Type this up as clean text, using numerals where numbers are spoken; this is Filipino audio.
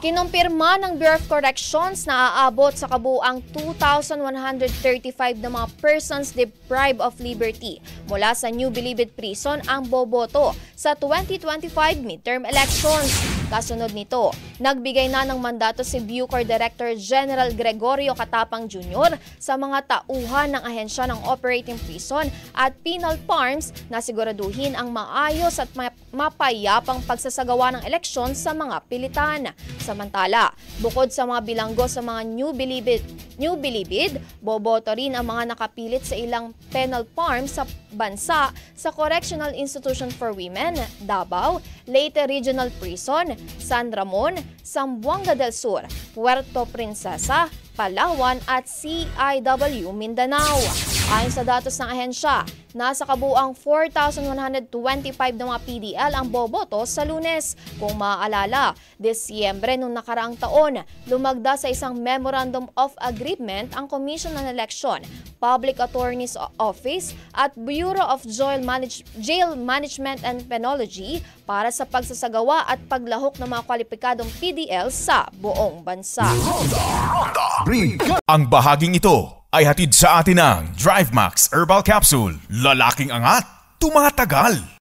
Kinumpirma ng Bureau of Corrections na aabot sa kabuuang 2,135 na mga persons deprived of liberty mula sa New Bilibid Prison ang boboto sa 2025 midterm elections. Kasunod nito, nagbigay na ng mandato si Bucor Director General Gregorio Catapang Jr. sa mga tauhan ng ahensya ng Operating Prison at Penal Farms na siguraduhin ang maayos at mapayapang pagsasagawa ng eleksyon sa mga pilitan. Samantala, bukod sa mga bilanggo sa mga New Bilibid, boboto rin ang mga nakapilit sa ilang penal farms sa bansa sa Correctional Institution for Women, Davao, Leyte Regional Prison, San Ramon, Zamboanga del Sur, Puerto Princesa, Palawan at CIW Mindanao. Ayon sa datos ng ahensya, nasa kabuuang 4,125 na mga PDL ang boboto sa Lunes. Kung maaalala, Disyembre noong nakaraang taon, lumagda sa isang Memorandum of Agreement ang Commission ng Election, Public Attorney's Office at Bureau of Jail Management and Penology para sa pagsasagawa at paglahok ng mga kwalipikadong PDL sa buong bansa. Ang bahaging ito ay hatid sa atin ng DriveMax Herbal Capsule. Lalaking angat, tumatagal.